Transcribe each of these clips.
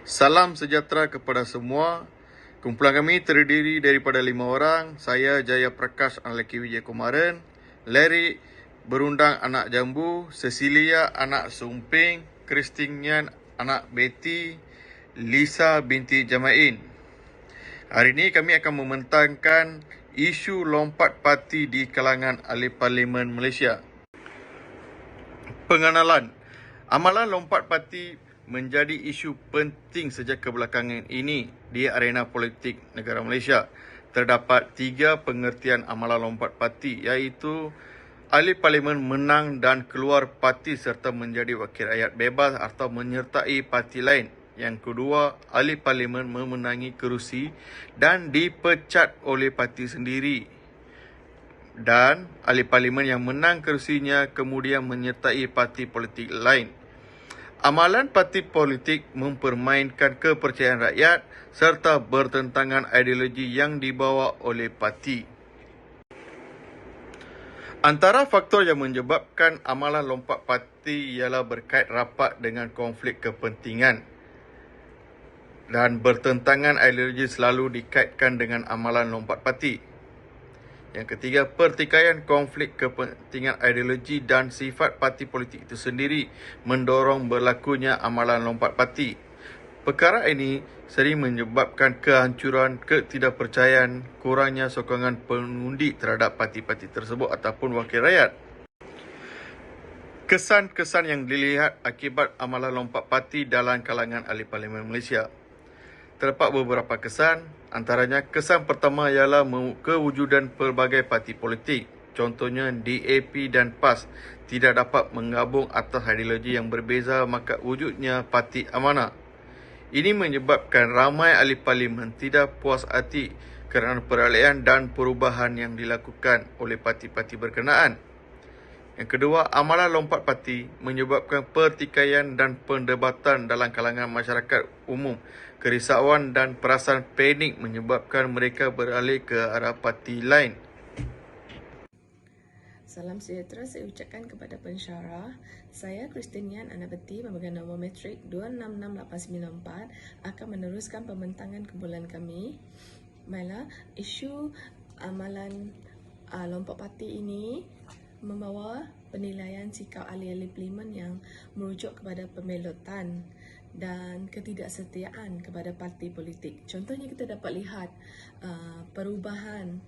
Salam sejahtera kepada semua. Kumpulan kami terdiri daripada 5 orang. Saya Jaya Prakash Anlaki Wijayakumaran, Larry Berundang anak Jambu, Cecilia anak Sumping, Christinian anak Betty, Lisa binti Jamain. Hari ini kami akan membentangkan isu lompat parti di kalangan ahli parlimen Malaysia. Pengenalan. Amalan lompat parti menjadi isu penting sejak kebelakangan ini di arena politik negara Malaysia. Terdapat 3 pengertian amalan lompat parti, iaitu ahli parlimen menang dan keluar parti serta menjadi wakil rakyat bebas atau menyertai parti lain. Yang kedua, ahli parlimen memenangi kerusi dan dipecat oleh parti sendiri. Dan ahli parlimen yang menang kerusinya kemudian menyertai parti politik lain. Amalan parti politik mempermainkan kepercayaan rakyat serta bertentangan ideologi yang dibawa oleh parti. Antara faktor yang menyebabkan amalan lompat parti ialah berkait rapat dengan konflik kepentingan, dan bertentangan ideologi selalu dikaitkan dengan amalan lompat parti. Yang ketiga, pertikaian konflik kepentingan ideologi dan sifat parti politik itu sendiri mendorong berlakunya amalan lompat parti. Perkara ini sering menyebabkan kehancuran, ketidakpercayaan, kurangnya sokongan pengundi terhadap parti-parti tersebut ataupun wakil rakyat. Kesan-kesan yang dilihat akibat amalan lompat parti dalam kalangan ahli parlimen Malaysia. Terdapat beberapa kesan, antaranya kesan pertama ialah kewujudan pelbagai parti politik. Contohnya DAP dan PAS tidak dapat menggabung atas ideologi yang berbeza, maka wujudnya Parti Amanah. Ini menyebabkan ramai ahli parlimen tidak puas hati kerana peralihan dan perubahan yang dilakukan oleh parti-parti berkenaan. Yang kedua, amalan lompat parti menyebabkan pertikaian dan perdebatan dalam kalangan masyarakat umum. Kerisauan dan perasaan panik menyebabkan mereka beralih ke arah parti lain. Salam sejahtera saya ucapkan kepada pensyarah. Saya Christinian anak Betty memegang nombor matrik 266894 akan meneruskan pembentangan kumpulan kami. Baiklah, isu amalan lompat parti ini membawa penilaian sikap ahli-ahli parlimen yang merujuk kepada pembelotan dan ketidaksetiaan kepada parti politik. Contohnya kita dapat lihat perubahan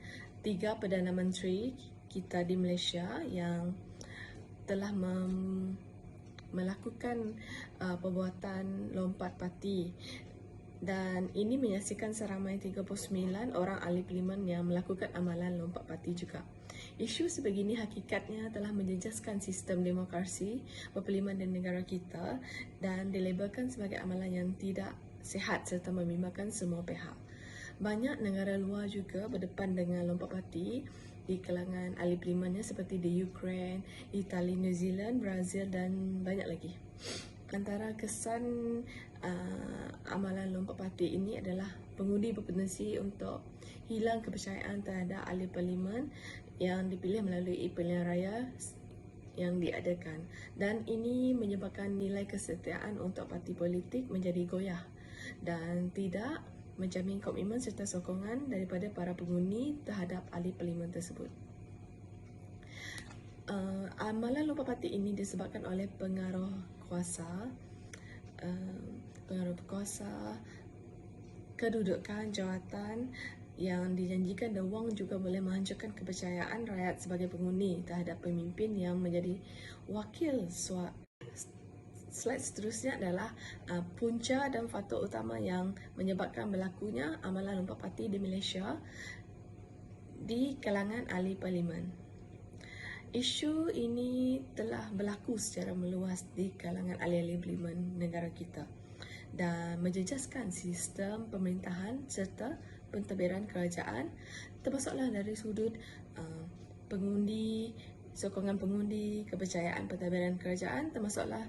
3 Perdana Menteri kita di Malaysia yang telah melakukan perbuatan lompat parti, dan ini menyaksikan seramai 39 orang ahli parlimen yang melakukan amalan lompat parti juga. Isu sebegini hakikatnya telah menjejaskan sistem demokrasi berparlimen di negara kita dan dilabelkan sebagai amalan yang tidak sihat serta membimbangkan semua pihak. Banyak negara luar juga berdepan dengan lompat parti di kalangan ahli parlimennya seperti di Ukraine, Itali, New Zealand, Brazil dan banyak lagi. Antara kesan amalan lompat parti ini adalah pengundi berpotensi untuk hilang kepercayaan terhadap ahli parlimen yang dipilih melalui pilihan raya yang diadakan, dan ini menyebabkan nilai kesetiaan untuk parti politik menjadi goyah dan tidak menjamin komitmen serta sokongan daripada para pengundi terhadap ahli parlimen tersebut. Amalan lompat parti ini disebabkan oleh pengaruh kuasa, kedudukan jawatan yang dijanjikan, dan wang juga boleh menghancurkan kepercayaan rakyat sebagai pengundi terhadap pemimpin yang menjadi wakil suara. Slide seterusnya adalah punca dan faktor utama yang menyebabkan berlakunya amalan lompat parti di Malaysia di kalangan ahli parlimen. Isu ini telah berlaku secara meluas di kalangan ahli-ahli parlimen negara kita dan menjejaskan sistem pemerintahan serta pentadbiran kerajaan, termasuklah dari sudut pengundi, sokongan pengundi, kepercayaan pentadbiran kerajaan, termasuklah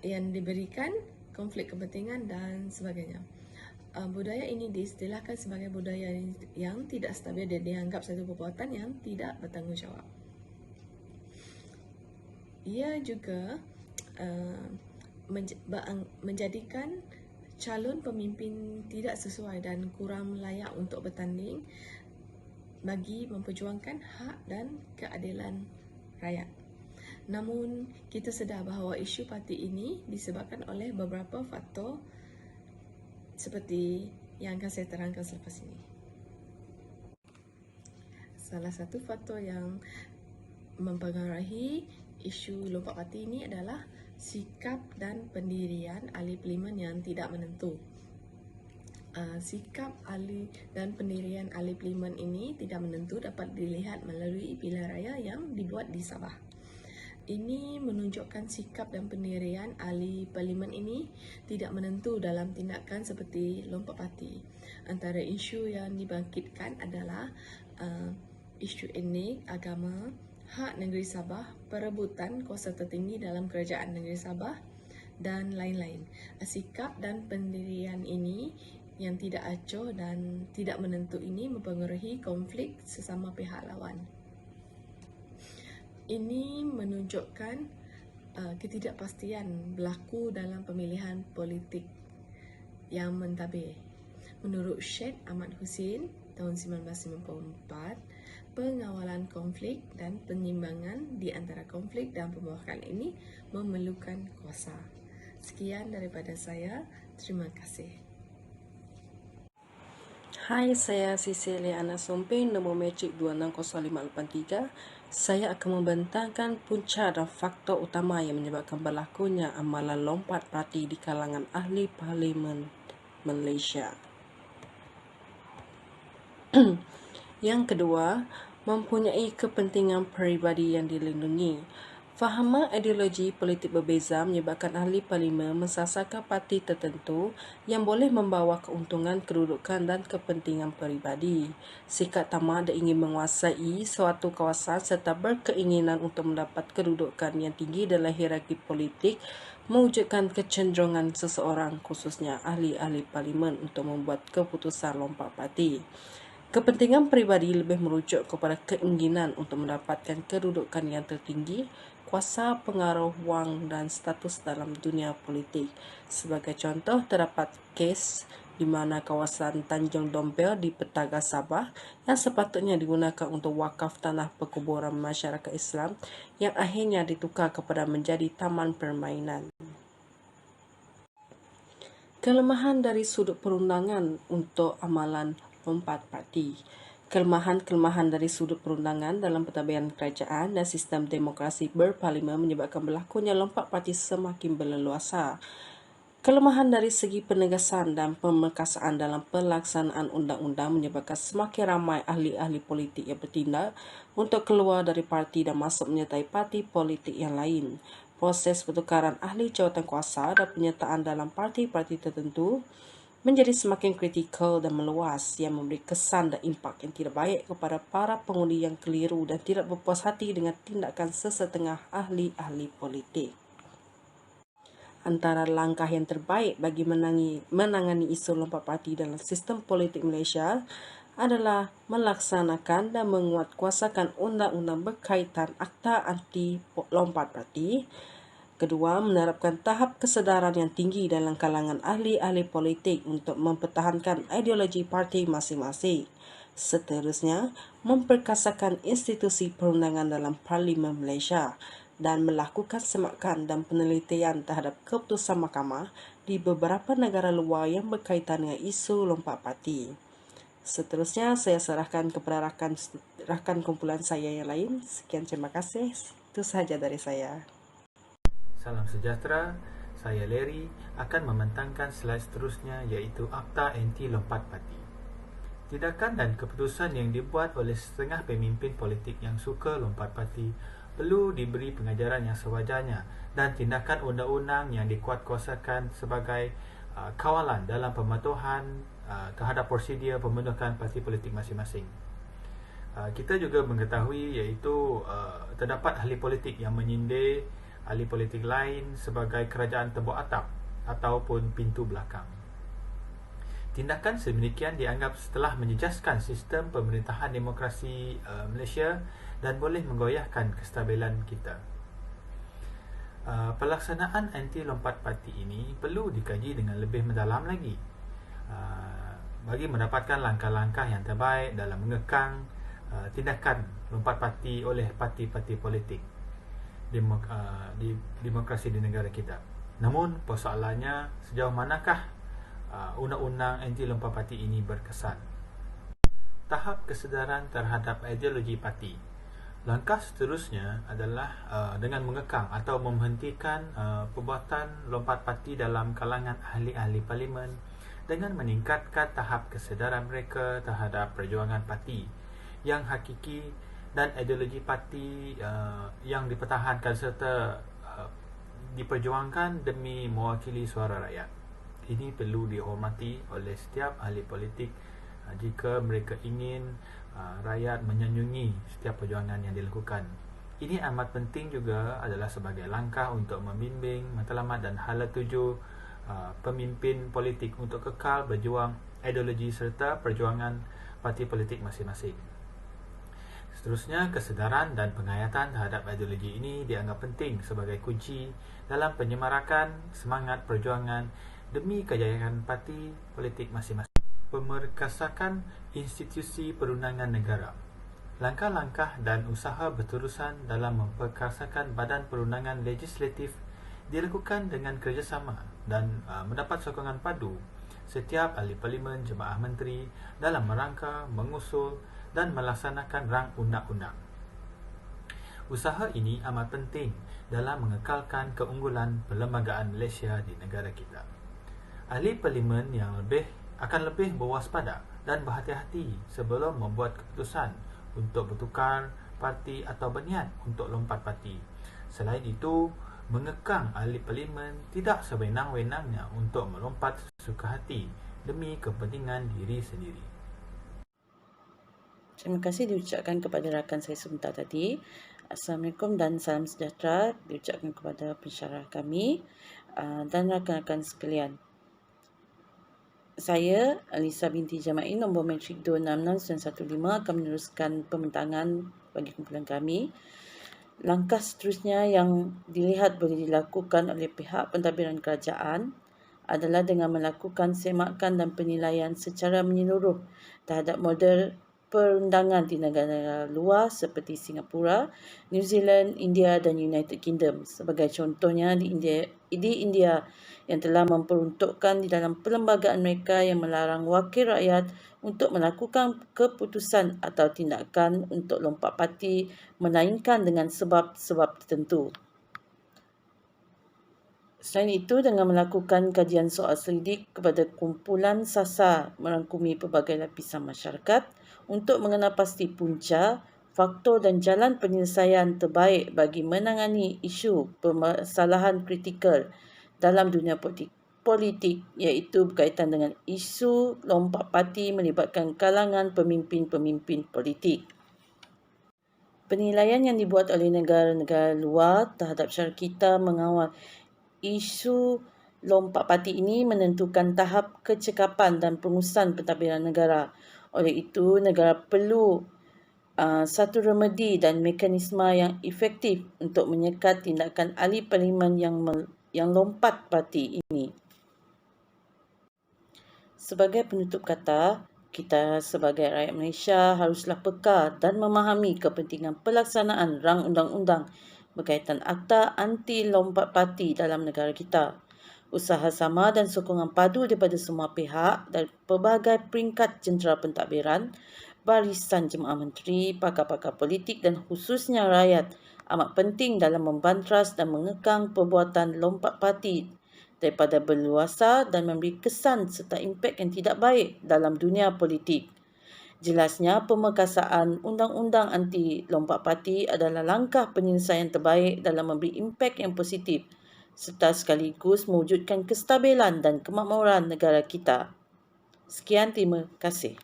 yang diberikan, konflik kepentingan dan sebagainya. Budaya ini diistilahkan sebagai budaya yang tidak stabil dan dianggap satu perbuatan yang tidak bertanggungjawab. Ia juga menjadikan calon pemimpin tidak sesuai dan kurang layak untuk bertanding bagi memperjuangkan hak dan keadilan rakyat. Namun, kita sedar bahawa isu parti ini disebabkan oleh beberapa faktor seperti yang akan saya terangkan selepas ini. Salah satu faktor yang mempengaruhi isu lompat parti ini adalah sikap dan pendirian ahli parlimen yang tidak menentu. Sikap ahli dan pendirian ahli parlimen ini tidak menentu dapat dilihat melalui pilihan raya yang dibuat di Sabah. Ini menunjukkan sikap dan pendirian ahli parlimen ini tidak menentu dalam tindakan seperti lompat parti. Antara isu yang dibangkitkan adalah isu etnik, agama, hak negeri Sabah, perebutan kuasa tertinggi dalam kerajaan negeri Sabah dan lain-lain. Sikap dan pendirian ini yang tidak acuh dan tidak menentu ini mempengaruhi konflik sesama pihak lawan. Ini menunjukkan ketidakpastian berlaku dalam pemilihan politik yang mentadbir. Menurut Syed Ahmad Hussein tahun 1994, pengawalan konflik dan penyimbangan di antara konflik dan pembawakan ini memerlukan kuasa. Sekian daripada saya. Terima kasih. Hai, saya Sisi Liana Somping, nombor matrik 260583. Saya akan membentangkan punca dan faktor utama yang menyebabkan berlakunya amalan lompat parti di kalangan ahli parlimen Malaysia. Yang kedua, mempunyai kepentingan peribadi yang dilindungi. Fahaman ideologi politik berbeza menyebabkan ahli parlimen mensasarkan parti tertentu yang boleh membawa keuntungan, kedudukan dan kepentingan peribadi. Sikap tamak dan ingin menguasai suatu kawasan serta berkeinginan untuk mendapat kedudukan yang tinggi dalam hierarki politik mewujudkan kecenderungan seseorang, khususnya ahli-ahli parlimen, untuk membuat keputusan lompat parti. Kepentingan peribadi lebih merujuk kepada keinginan untuk mendapatkan kedudukan yang tertinggi, kuasa, pengaruh, wang dan status dalam dunia politik. Sebagai contoh, terdapat kes di mana kawasan Tanjung Dompel di Petaga Sabah yang sepatutnya digunakan untuk wakaf tanah perkuburan masyarakat Islam yang akhirnya ditukar kepada menjadi taman permainan. Kelemahan dari sudut perundangan untuk amalan lompat parti. Kelemahan-kelemahan dari sudut perundangan dalam pentadbiran kerajaan dan sistem demokrasi berparlimen menyebabkan berlakunya lompat parti semakin berleluasa. Kelemahan dari segi penegasan dan pemerkasaan dalam pelaksanaan undang-undang menyebabkan semakin ramai ahli-ahli politik yang bertindak untuk keluar dari parti dan masuk menyertai parti politik yang lain. Proses pertukaran ahli jawatan kuasa dan penyertaan dalam parti-parti tertentu menjadi semakin kritikal dan meluas yang memberi kesan dan impak yang tidak baik kepada para pengundi yang keliru dan tidak berpuas hati dengan tindakan sesetengah ahli-ahli politik. Antara langkah yang terbaik bagi menangani isu lompat parti dalam sistem politik Malaysia adalah melaksanakan dan menguatkuasakan undang-undang berkaitan Akta Anti Lompat Parti. Kedua, menerapkan tahap kesedaran yang tinggi dalam kalangan ahli-ahli politik untuk mempertahankan ideologi parti masing-masing. Seterusnya, memperkasakan institusi perundangan dalam Parlimen Malaysia dan melakukan semakan dan penelitian terhadap keputusan mahkamah di beberapa negara luar yang berkaitan dengan isu lompat parti. Seterusnya, saya serahkan kepada rakan kumpulan saya yang lain. Sekian, terima kasih. Itu sahaja dari saya. Salam sejahtera, saya Larry akan membentangkan slide seterusnya iaitu Akta Anti Lompat Parti. Tindakan dan keputusan yang dibuat oleh setengah pemimpin politik yang suka lompat parti perlu diberi pengajaran yang sewajarnya dan tindakan undang-undang yang dikuatkuasakan sebagai kawalan dalam pematuhan terhadap prosedur pembentukan parti politik masing-masing. Kita juga mengetahui iaitu terdapat ahli politik yang menyindir ahli politik lain sebagai kerajaan tembok atap ataupun pintu belakang. Tindakan sedemikian dianggap telah menjejaskan sistem pemerintahan demokrasi Malaysia dan boleh menggoyahkan kestabilan kita. pelaksanaan anti lompat parti ini perlu dikaji dengan lebih mendalam lagi bagi mendapatkan langkah-langkah yang terbaik dalam mengekang tindakan lompat parti oleh parti-parti politik di demokrasi di negara kita. Namun persoalannya, sejauh manakah undang-undang anti lompat parti ini berkesan? Tahap kesedaran terhadap ideologi parti. Langkah seterusnya adalah dengan mengekang atau menghentikan perbuatan lompat parti dalam kalangan ahli-ahli parlimen dengan meningkatkan tahap kesedaran mereka terhadap perjuangan parti yang hakiki dan ideologi parti yang dipertahankan serta diperjuangkan demi mewakili suara rakyat. Ini perlu dihormati oleh setiap ahli politik jika mereka ingin rakyat menyanjungi setiap perjuangan yang dilakukan. Ini amat penting juga adalah sebagai langkah untuk membimbing, matlamat dan hala tuju pemimpin politik untuk kekal berjuang ideologi serta perjuangan parti politik masing-masing. Seterusnya, kesedaran dan penghayatan terhadap ideologi ini dianggap penting sebagai kunci dalam penyemarakan semangat perjuangan demi kejayaan parti politik masing-masing. Pemerkasakan institusi perundangan negara. Langkah-langkah dan usaha berterusan dalam memperkasakan badan perundangan legislatif dilakukan dengan kerjasama dan mendapat sokongan padu setiap ahli parlimen jemaah menteri dalam merangka, mengusul dan melaksanakan rang undang-undang. Usaha ini amat penting dalam mengekalkan keunggulan perlembagaan Malaysia di negara kita. Ahli parlimen yang akan lebih berwaspada dan berhati-hati sebelum membuat keputusan untuk bertukar parti atau berniat untuk lompat parti. Selain itu, mengekang ahli parlimen tidak sewenang-wenangnya untuk melompat sesuka hati demi kepentingan diri sendiri. Terima kasih diucapkan kepada rakan saya sebentar tadi. Assalamualaikum dan salam sejahtera diucapkan kepada pensyarah kami dan rakan-rakan sekalian. Saya, Alisa binti Jamain, nombor matrik 266915 akan meneruskan pembentangan bagi kumpulan kami. Langkah seterusnya yang dilihat boleh dilakukan oleh pihak pentadbiran kerajaan adalah dengan melakukan semakan dan penilaian secara menyeluruh terhadap model perundangan di negara luar seperti Singapura, New Zealand, India dan United Kingdom. Sebagai contohnya di India yang telah memperuntukkan di dalam perlembagaan mereka yang melarang wakil rakyat untuk melakukan keputusan atau tindakan untuk lompat parti melainkan dengan sebab-sebab tertentu. Selain itu, dengan melakukan kajian soal selidik kepada kumpulan sasar merangkumi pelbagai lapisan masyarakat untuk mengenal pasti punca, faktor dan jalan penyelesaian terbaik bagi menangani isu permasalahan kritikal dalam dunia politik iaitu berkaitan dengan isu lompat parti melibatkan kalangan pemimpin-pemimpin politik. Penilaian yang dibuat oleh negara-negara luar terhadap cara kita mengawal isu lompat parti ini menentukan tahap kecekapan dan pengurusan pentadbiran negara. Oleh itu, negara perlu satu remedi dan mekanisme yang efektif untuk menyekat tindakan ahli parlimen yang lompat parti ini. Sebagai penutup kata, kita sebagai rakyat Malaysia haruslah peka dan memahami kepentingan pelaksanaan rang undang-undang berkaitan Akta Anti Lompat Parti dalam negara kita. Usaha sama dan sokongan padu daripada semua pihak dari pelbagai peringkat jentera pentadbiran, barisan jemaah menteri, pakar-pakar politik dan khususnya rakyat amat penting dalam membantras dan mengekang perbuatan lompat parti daripada berluasa dan memberi kesan serta impak yang tidak baik dalam dunia politik. Jelasnya, pemerkasaan undang-undang anti lompat parti adalah langkah penyelesaian terbaik dalam memberi impak yang positif serta sekaligus mewujudkan kestabilan dan kemakmuran negara kita. Sekian, terima kasih.